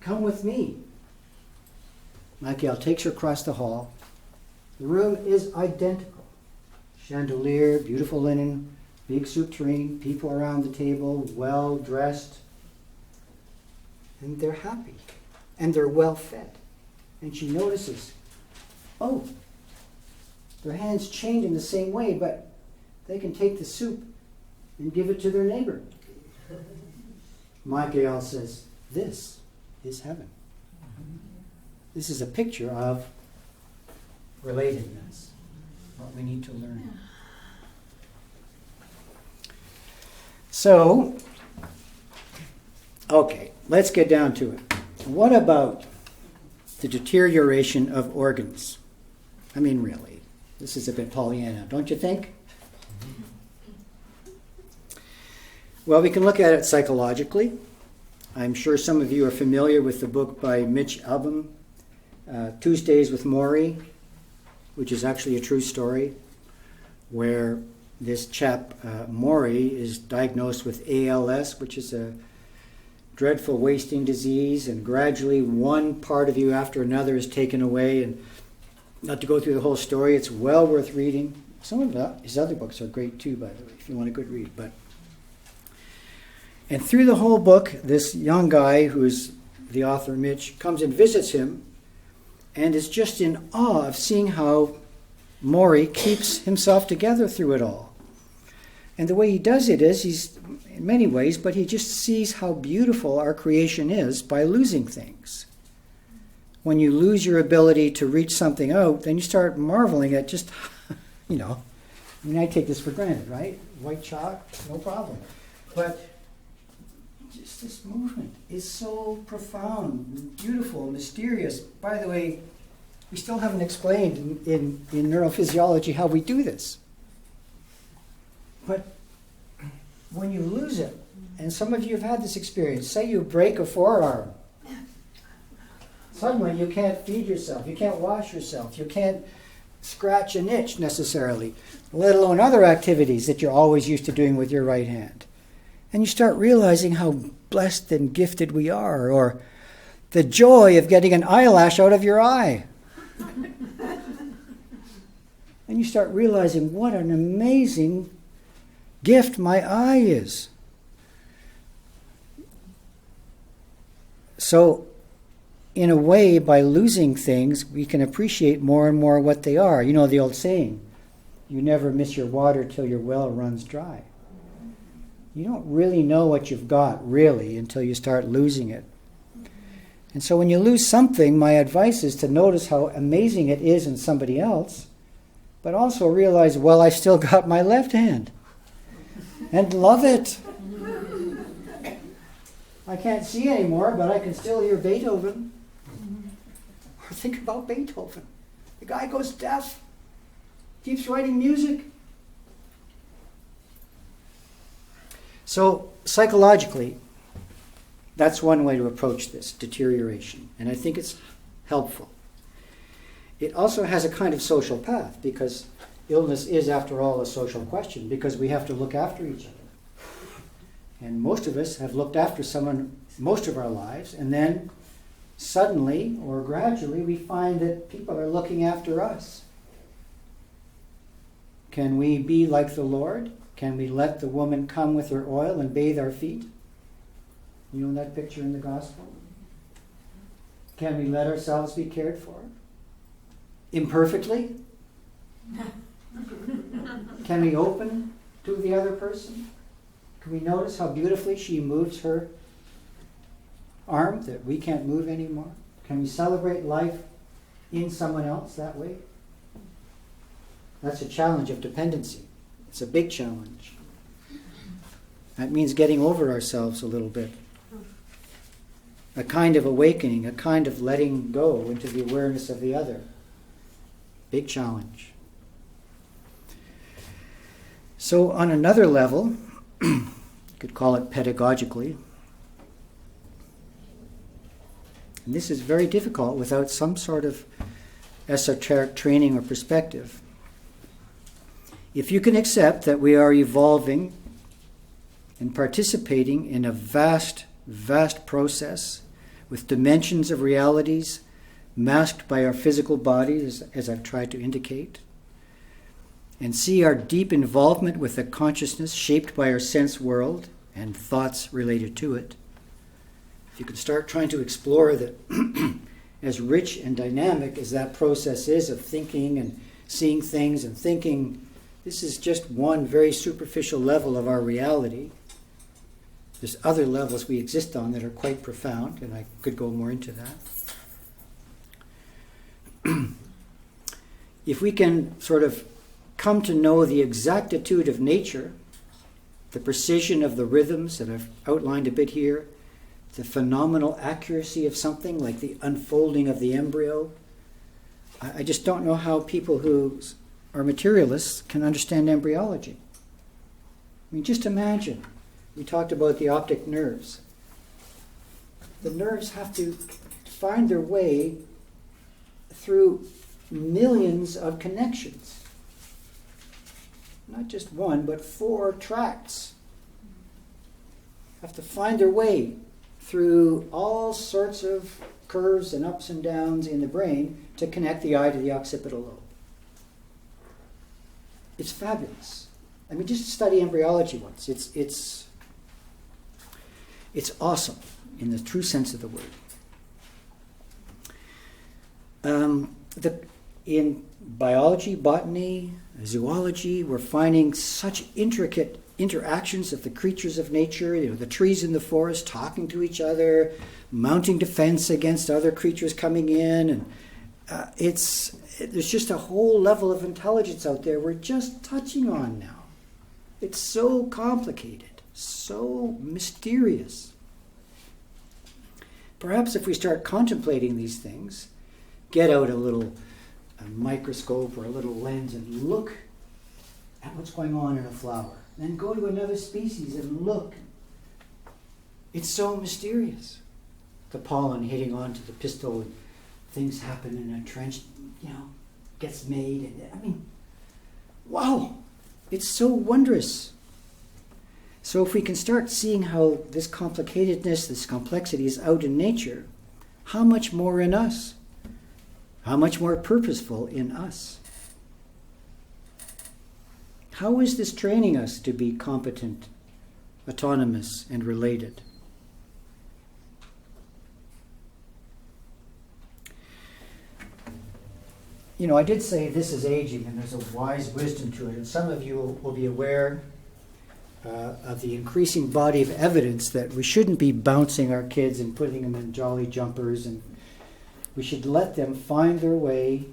come with me." Michael takes her across the hall. The room is identical. Chandelier, beautiful linen, big soup tureen, people around the table, well dressed. And they're happy. And they're well fed. And she notices, oh, their hands chained in the same way, but they can take the soup and give it to their neighbor. Michael says, "This is heaven." This is a picture of relatedness, what we need to learn. So, okay, let's get down to it. What about the deterioration of organs? I mean, really, this is a bit Pollyanna, don't you think? Well, we can look at it psychologically. I'm sure some of you are familiar with the book by Mitch Albom, Tuesdays with Maury, which is actually a true story, where this chap, Maury, is diagnosed with ALS, which is a dreadful wasting disease, and gradually one part of you after another is taken away. And not to go through the whole story, it's well worth reading. Some of his other books are great too, by the way, if you want a good read. And through the whole book, this young guy, who is the author, Mitch, comes and visits him and is just in awe of seeing how Maury keeps himself together through it all. And the way he does it is, he's in many ways, but he just sees how beautiful our creation is by losing things. When you lose your ability to reach something out, then you start marveling at just, I take this for granted, right? White chalk, no problem. But just this movement is so profound, beautiful, mysterious. By the way, we still haven't explained in neurophysiology how we do this. But when you lose it, and some of you have had this experience, say you break a forearm, suddenly you can't feed yourself, you can't wash yourself, you can't scratch an itch necessarily, let alone other activities that you're always used to doing with your right hand. And you start realizing how blessed and gifted we are, or the joy of getting an eyelash out of your eye. And you start realizing what an amazing gift my eye is. So, in a way, by losing things, we can appreciate more and more what they are. You know the old saying, you never miss your water till your well runs dry. You don't really know what you've got, really, until you start losing it. And so when you lose something, my advice is to notice how amazing it is in somebody else, but also realize, well, I still got my left hand. And love it. I can't see anymore, but I can still hear Beethoven. Or think about Beethoven. The guy goes deaf, keeps writing music. So psychologically, that's one way to approach this deterioration, and I think it's helpful. It also has a kind of social path, because illness is, after all, a social question, because we have to look after each other. And most of us have looked after someone most of our lives, and then suddenly or gradually we find that people are looking after us. Can we be like the Lord? Can we let the woman come with her oil and bathe our feet? You know that picture in the gospel? Can we let ourselves be cared for? Imperfectly? Can we open to the other person? Can we notice how beautifully she moves her arm that we can't move anymore? Can we celebrate life in someone else that way? That's a challenge of dependency. It's a big challenge. That means getting over ourselves a little bit. A kind of awakening, a kind of letting go into the awareness of the other. Big challenge. So on another level, you could call it pedagogically, and this is very difficult without some sort of esoteric training or perspective. If you can accept that we are evolving and participating in a vast, vast process with dimensions of realities masked by our physical bodies, as I've tried to indicate, and see our deep involvement with the consciousness shaped by our sense world and thoughts related to it, if you can start trying to explore that as rich and dynamic as that process is of thinking and seeing things and thinking, this is just one very superficial level of our reality. There's other levels we exist on that are quite profound, and I could go more into that. If we can sort of come to know the exactitude of nature, the precision of the rhythms that I've outlined a bit here, the phenomenal accuracy of something like the unfolding of the embryo, I just don't know how people who are materialists can understand embryology. I mean, just imagine. We talked about the optic nerves. The nerves have to find their way through millions of connections. Not just one, but 4 tracts. Have to find their way through all sorts of curves and ups and downs in the brain to connect the eye to the occipital lobe. It's fabulous. I mean, just study embryology once. It's awesome in the true sense of the word. In biology, botany, zoology, we're finding such intricate interactions of the creatures of nature, the trees in the forest talking to each other, mounting defense against other creatures coming in, and there's just a whole level of intelligence out there we're just touching on now. It's so complicated, so mysterious. Perhaps if we start contemplating these things, get out a microscope or a little lens and look at what's going on in a flower. Then go to another species and look. It's so mysterious. The pollen hitting onto the pistil and things happen in a trench, gets made. And wow, it's so wondrous. So if we can start seeing how this complicatedness, this complexity is out in nature, how much more in us? How much more purposeful in us? How is this training us to be competent, autonomous, and related? I did say this is aging, and there's a wise wisdom to it, and some of you will be aware of the increasing body of evidence that we shouldn't be bouncing our kids and putting them in jolly jumpers, and we should let them find their way,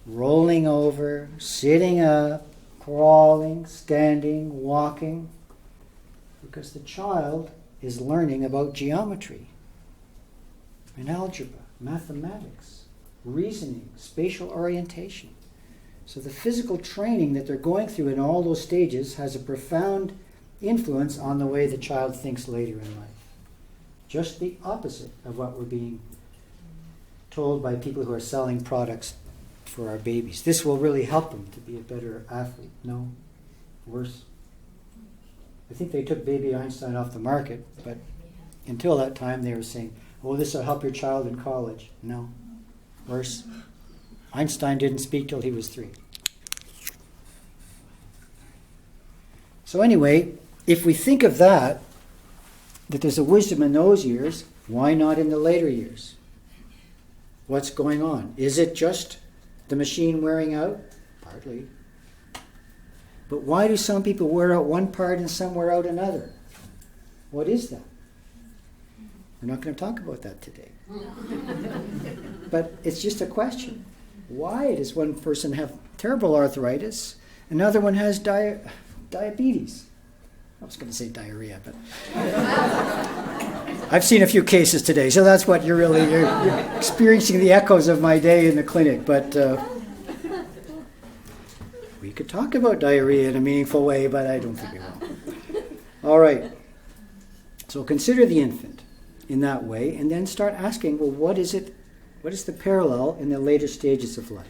rolling over, sitting up, crawling, standing, walking, because the child is learning about geometry and algebra, mathematics, reasoning, spatial orientation. So the physical training that they're going through in all those stages has a profound influence on the way the child thinks later in life. Just the opposite of what we're being told by people who are selling products for our babies. This will really help them to be a better athlete. No, worse. I think they took baby Einstein off the market, but until that time they were saying, this will help your child in college. No, worse. Einstein didn't speak till he was 3. So anyway, if we think of that there's a wisdom in those years, why not in the later years? What's going on? Is it just the machine wearing out? Partly. But why do some people wear out one part and some wear out another? What is that? We're not going to talk about that today. But it's just a question. Why does one person have terrible arthritis, another one has diabetes? I was going to say diarrhea, but I've seen a few cases today, so that's what you're experiencing the echoes of my day in the clinic. But we could talk about diarrhea in a meaningful way, but I don't think we will. All right. So consider the infant in that way, and then start asking, well, what is it? What is the parallel in the later stages of life?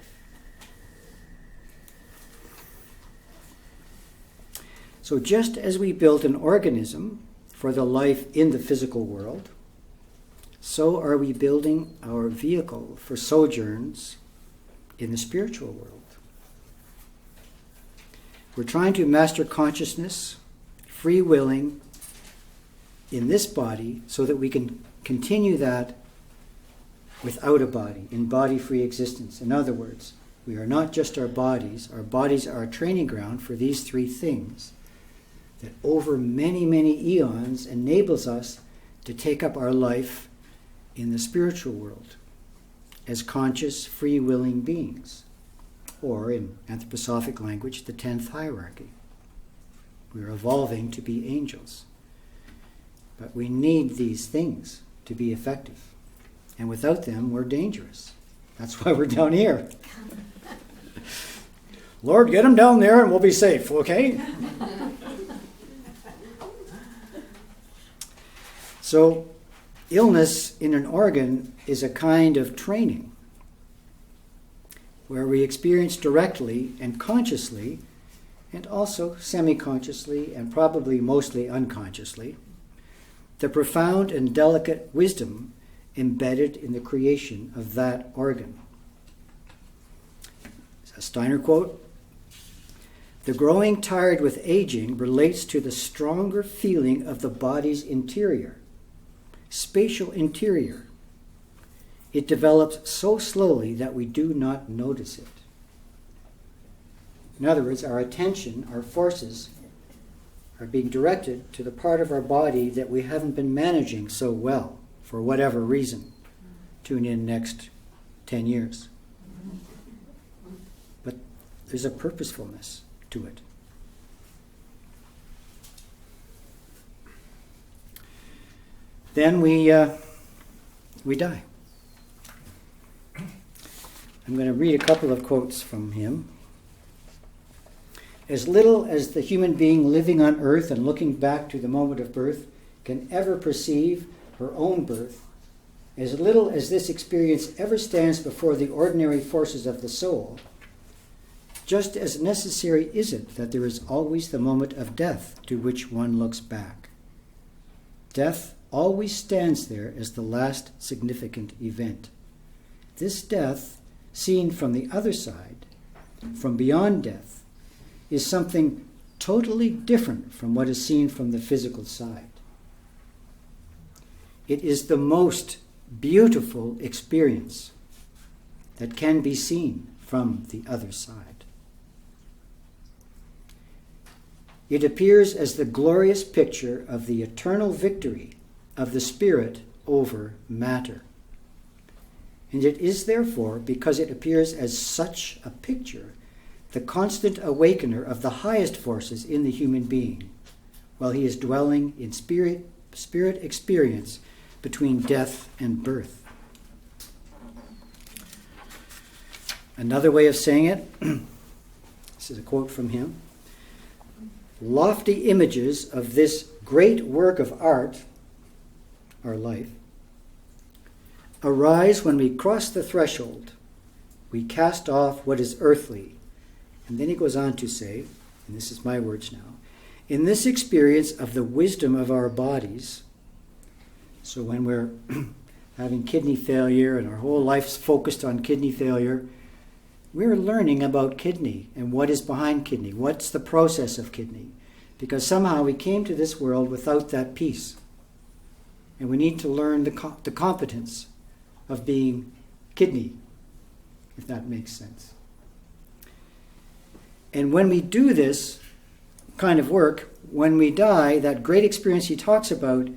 So just as we built an organism for the life in the physical world, so are we building our vehicle for sojourns in the spiritual world. We're trying to master consciousness, free willing, in this body so that we can continue that without a body, in body-free existence. In other words, we are not just our bodies are a training ground for these three things that over many, many eons enables us to take up our life in the spiritual world as conscious, free-willing beings, or in anthroposophic language, the 10th hierarchy. We are evolving to be angels. But we need these things to be effective. And without them, we're dangerous. That's why we're down here. Lord, get them down there and we'll be safe, okay? So, illness in an organ is a kind of training where we experience directly and consciously, and also semi-consciously and probably mostly unconsciously, the profound and delicate wisdom embedded in the creation of that organ. A Steiner quote, "The growing tired with aging relates to the stronger feeling of the body's interior, spatial interior. It develops so slowly that we do not notice it." In other words, our attention, our forces, are being directed to the part of our body that we haven't been managing so well, for whatever reason. Tune in next 10 years. But there's a purposefulness to it. Then we die. I'm going to read a couple of quotes from him. "As little as the human being living on earth and looking back to the moment of birth can ever perceive her own birth, as little as this experience ever stands before the ordinary forces of the soul, just as necessary is it that there is always the moment of death to which one looks back. Death always stands there as the last significant event. This death, seen from the other side, from beyond death, is something totally different from what is seen from the physical side. It is the most beautiful experience that can be seen from the other side. It appears as the glorious picture of the eternal victory of the spirit over matter. And it is therefore, because it appears as such a picture, the constant awakener of the highest forces in the human being, while he is dwelling in spirit experience between death and birth." Another way of saying it, this is a quote from him, "Lofty images of this great work of art, our life, arise when we cross the threshold. We cast off what is earthly." And then he goes on to say, and this is my words now, "In this experience of the wisdom of our bodies," so when we're having kidney failure and our whole life's focused on kidney failure, we're learning about kidney and what is behind kidney. What's the process of kidney? because somehow we came to this world without that peace. And we need to learn the competence of being kidney, if that makes sense. And when we do this kind of work, when we die, that great experience he talks about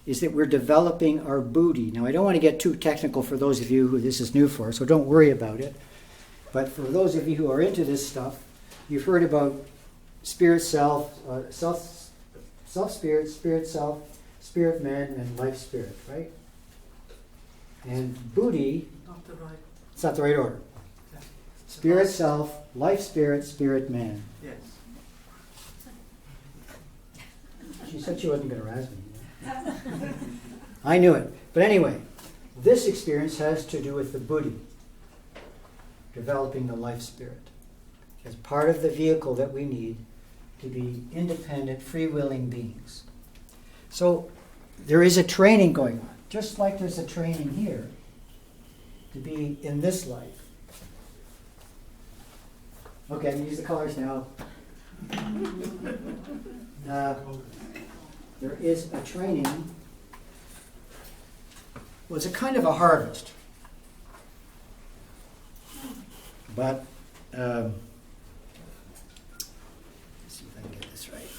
is that we're developing our buddhi. Now, I don't want to get too technical for those of you who this is new for, so don't worry about it. But for those of you who are into this stuff, you've heard about spirit self, self-spirit, spirit self, spirit man, and life spirit, right? And buddhi, Not the right. it's not the right order. Yeah. Spirit self, life spirit, spirit man. Yes. She said she wasn't going to razz me. I knew it. But anyway, this experience has to do with the buddhi, developing the life spirit, as part of the vehicle that we need to be independent, free-willing beings. So there is a training going on, just like there's a training here to be in this life. Okay, I'm going to use the colors now. There is a training. Well, it's a kind of a harvest. But, let's see if I can get this right.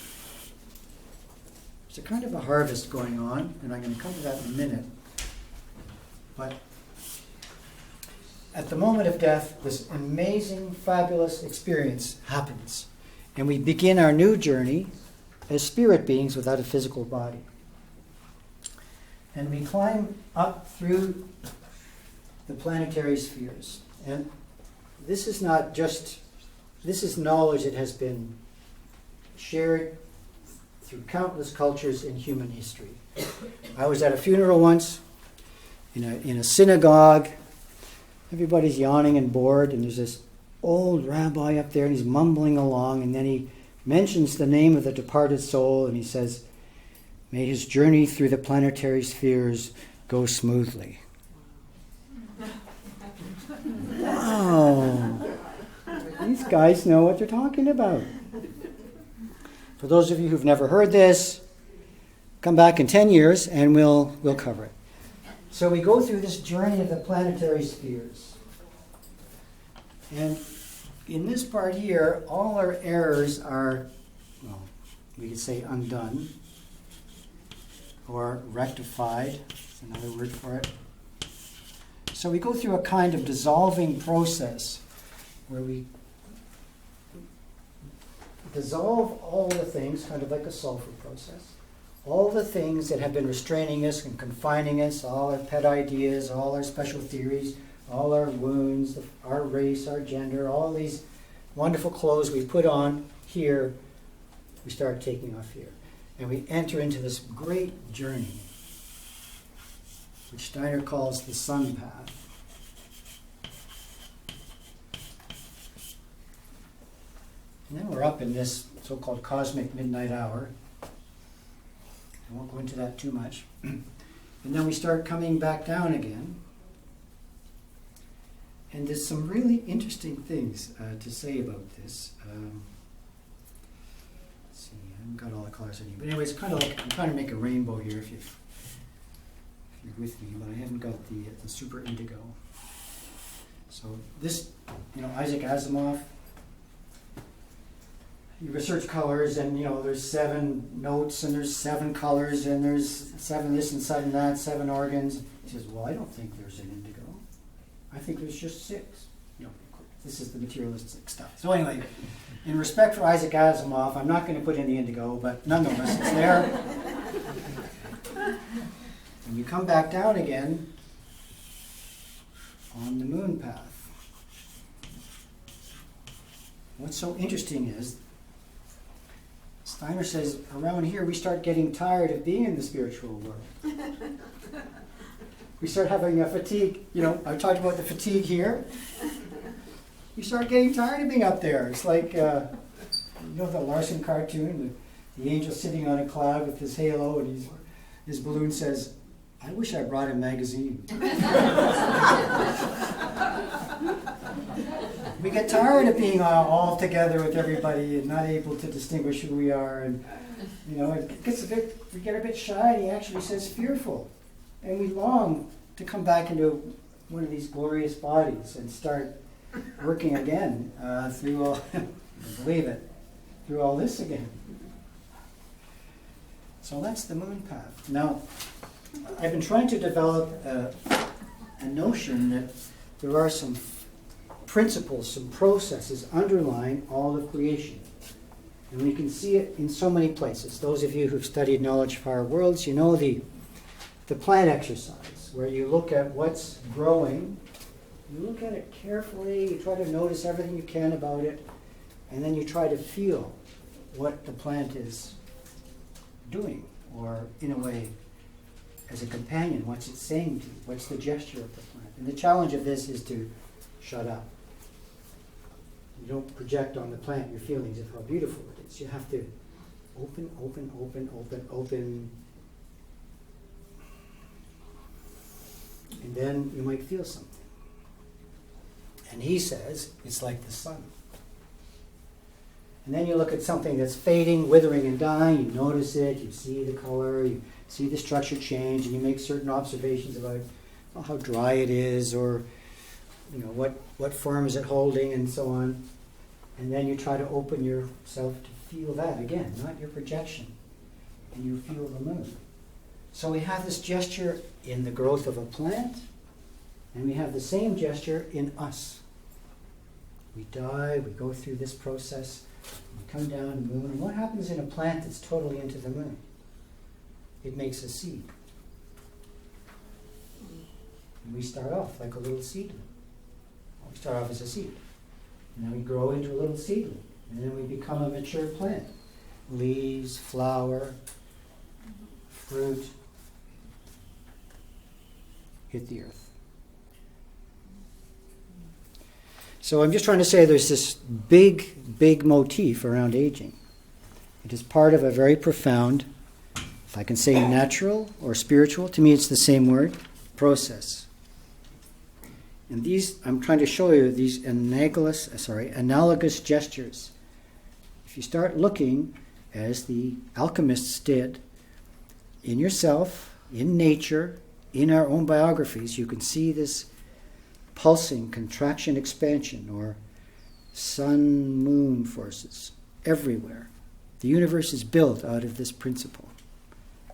There's a kind of a harvest going on, and I'm going to come to that in a minute. But at the moment of death, this amazing, fabulous experience happens. And we begin our new journey as spirit beings without a physical body. And we climb up through the planetary spheres. And this is not just, this is knowledge that has been shared through countless cultures in human history. I was at a funeral once in a synagogue. Everybody's yawning and bored, and there's this old rabbi up there, and he's mumbling along, and then he mentions the name of the departed soul, and he says, "May his journey through the planetary spheres go smoothly." Wow! These guys know what they're talking about. For those of you who've never heard this, come back in 10 years and we'll cover it. So we go through this journey of the planetary spheres. And in this part here, all our errors are, well, we could say undone, or rectified, that's another word for it. So we go through a kind of dissolving process where we dissolve all the things, kind of like a sulfur process, all the things that have been restraining us and confining us, all our pet ideas, all our special theories, all our wounds, our race, our gender, all these wonderful clothes we put on here, we start taking off here. And we enter into this great journey, which Steiner calls the sun path. And then we're up in this so-called cosmic midnight hour. I won't go into that too much. And then we start coming back down again. And there's some really interesting things to say about this. Let's see, I haven't got all the colors I need. But anyway, it's kind of like, I'm trying to make a rainbow here if you're with me, but I haven't got the super indigo. So this, Isaac Asimov, you research colors, and there's 7 notes, and there's 7 colors, and there's 7 this and 7 that, 7 organs. He says, well, I don't think there's an indigo. I think there's just 6. This is the materialistic stuff. So anyway, in respect for Isaac Asimov, I'm not going to put in the indigo, but nonetheless, it's there. And you come back down again on the moon path. What's so interesting is, Steiner says, around here we start getting tired of being in the spiritual world. We start having a fatigue. I talked about the fatigue here. We start getting tired of being up there. It's like, the Larson cartoon, the angel sitting on a cloud with his halo, and his balloon says, "I wish I brought a magazine." We get tired of being all together with everybody and not able to distinguish who we are. And, it gets we get a bit shy, and he actually says fearful. And we long to come back into one of these glorious bodies and start working again through all, believe it, through all this again. So that's the moon path. Now, I've been trying to develop a notion that there are some principles, some processes underlying all of creation. And we can see it in so many places. Those of you who've studied knowledge of our worlds, you know the plant exercise, where you look at what's growing, you look at it carefully, you try to notice everything you can about it, and then you try to feel what the plant is doing, or in a way, as a companion, what's it saying to you? What's the gesture of the plant? And the challenge of this is to shut up. You don't project on the plant your feelings of how beautiful it is. You have to open. And then you might feel something. And he says, it's like the sun. And then you look at something that's fading, withering, and dying. You notice it, you see the color, you see the structure change, and you make certain observations about how dry it is, or what form is it holding, and so on. And then you try to open yourself to feel that again, not your projection. And you feel the moon. So we have this gesture in the growth of a plant, and we have the same gesture in us. We die, we go through this process, we come down to the moon. And what happens in a plant that's totally into the moon? It makes a seed. And we start off like a little seedling. We start off as a seed. And then we grow into a little seedling. And then we become a mature plant. Leaves, flower, fruit, hit the earth. So I'm just trying to say there's this big motif around aging. It is part of a very profound, if I can say natural or spiritual, to me it's the same word, process. And these, I'm trying to show you these analogous gestures. If you start looking, as the alchemists did, in yourself, in nature, in our own biographies, you can see this pulsing, contraction, expansion, or sun-moon forces everywhere. The universe is built out of this principle.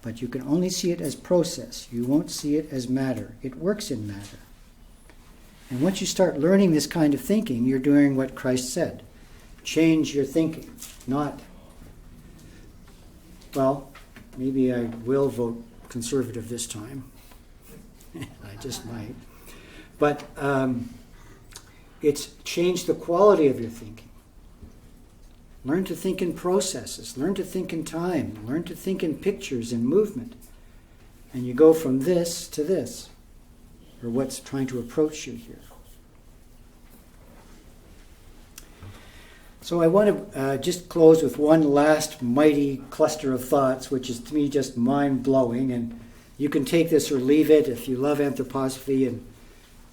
But you can only see it as process. You won't see it as matter. It works in matter. And once you start learning this kind of thinking, you're doing what Christ said. Change your thinking, not, well, maybe I will vote conservative this time. I just might. But it's change the quality of your thinking. Learn to think in processes. Learn to think in time. Learn to think in pictures and movement. And you go from this to this, or what's trying to approach you here. So I want to just close with one last mighty cluster of thoughts, which is to me just mind-blowing. And you can take this or leave it if you love anthroposophy and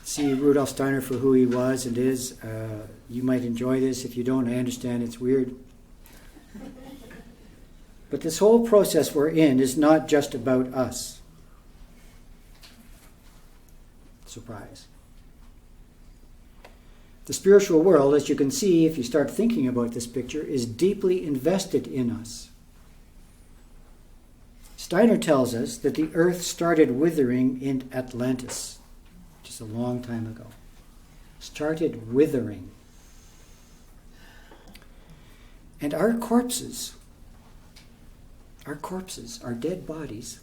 see Rudolf Steiner for who he was and is. You might enjoy this. If you don't, I understand it's weird. But this whole process we're in is not just about us. Surprise. The spiritual world, as you can see if you start thinking about this picture, is deeply invested in us. Steiner tells us that the earth started withering in Atlantis, just a long time ago. Started withering. And our corpses, our dead bodies,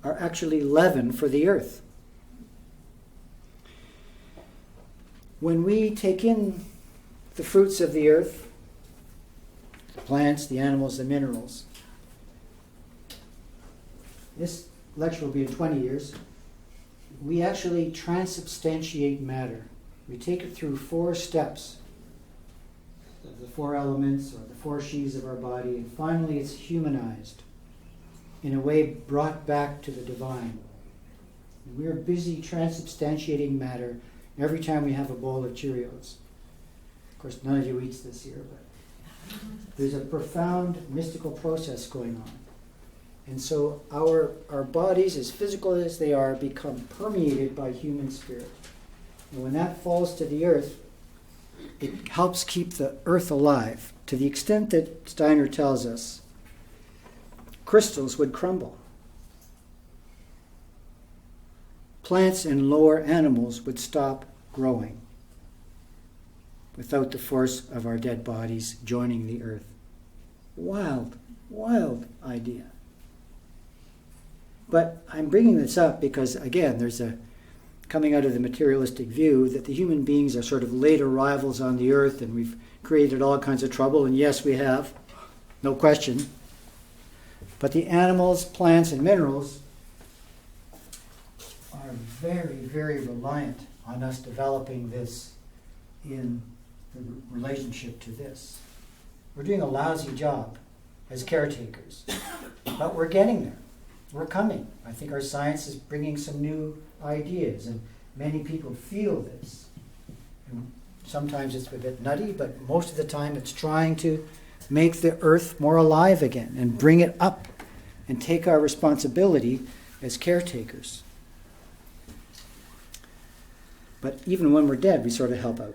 are actually leaven for the earth. When we take in the fruits of the earth, the plants, the animals, the minerals, this lecture will be in 20 years, we actually transubstantiate matter. We take it through 4 steps of the 4 elements or the 4 sheaths of our body, and finally it's humanized, in a way brought back to the divine. And we're busy transubstantiating matter every time we have a bowl of Cheerios. Of course, none of you eats this here, but there's a profound mystical process going on. And so our bodies, as physical as they are, become permeated by human spirit. And when that falls to the earth, it helps keep the earth alive to the extent that Steiner tells us crystals would crumble. Plants and lower animals would stop growing without the force of our dead bodies joining the earth. Wild, wild idea. But I'm bringing this up because, again, there's a coming out of the materialistic view that the human beings are sort of late arrivals on the earth and we've created all kinds of trouble, and yes, we have, no question. But the animals, plants, and minerals are very, very reliant on us developing this in the relationship to this. We're doing a lousy job as caretakers, but we're getting there. We're coming. I think our science is bringing some new ideas, and many people feel this. And sometimes it's a bit nutty, but most of the time it's trying to make the earth more alive again and bring it up and take our responsibility as caretakers. But even when we're dead, we sort of help out.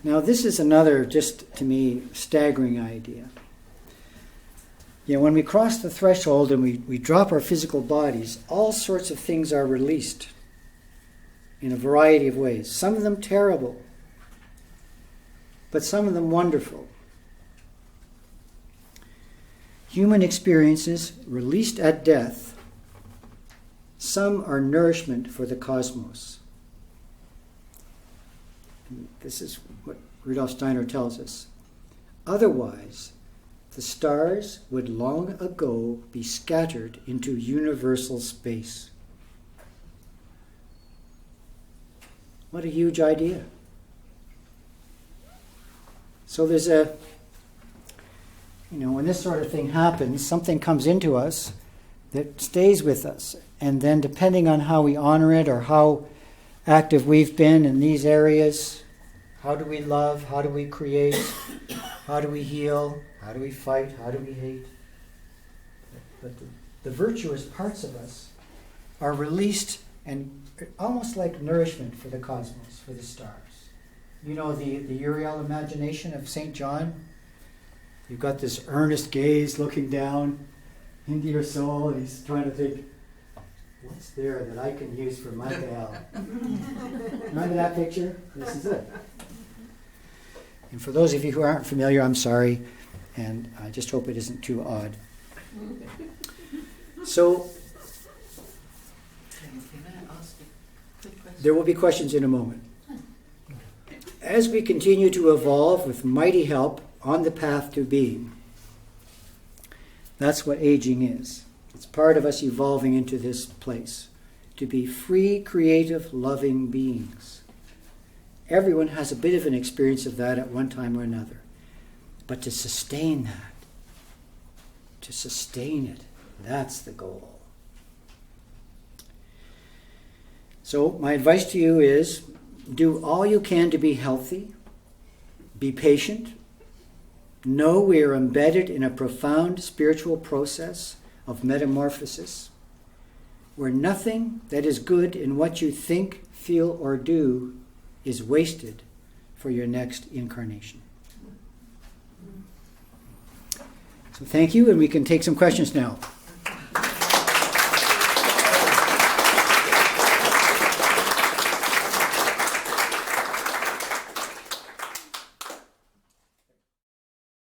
Now, this is another, just to me, staggering idea. You know, when we cross the threshold and we drop our physical bodies, all sorts of things are released in a variety of ways. Some of them terrible, but some of them wonderful. Human experiences released at death, some are nourishment for the cosmos. And this is what Rudolf Steiner tells us. Otherwise, the stars would long ago be scattered into universal space. What a huge idea. So there's when this sort of thing happens, something comes into us that stays with us. And then depending on how we honor it or how active we've been in these areas, how do we love, how do we create, how do we heal, how do we fight, how do we hate? But the virtuous parts of us are released and almost like nourishment for the cosmos, for the stars. You know the Uriel imagination of St. John? You've got this earnest gaze looking down into your soul, and he's trying to think, what's there that I can use for Michael? Remember that picture? This is it. And for those of you who aren't familiar, I'm sorry, and I just hope it isn't too odd. So, there will be questions in a moment. As we continue to evolve with mighty help on the path to being, that's what aging is. It's part of us evolving into this place, to be free, creative, loving beings. Everyone has a bit of an experience of that at one time or another. But to sustain that, to sustain it, that's the goal. So my advice to you is, do all you can to be healthy, be patient, know we are embedded in a profound spiritual process of metamorphosis, where nothing that is good in what you think, feel, or do is wasted for your next incarnation. So thank you, and we can take some questions now.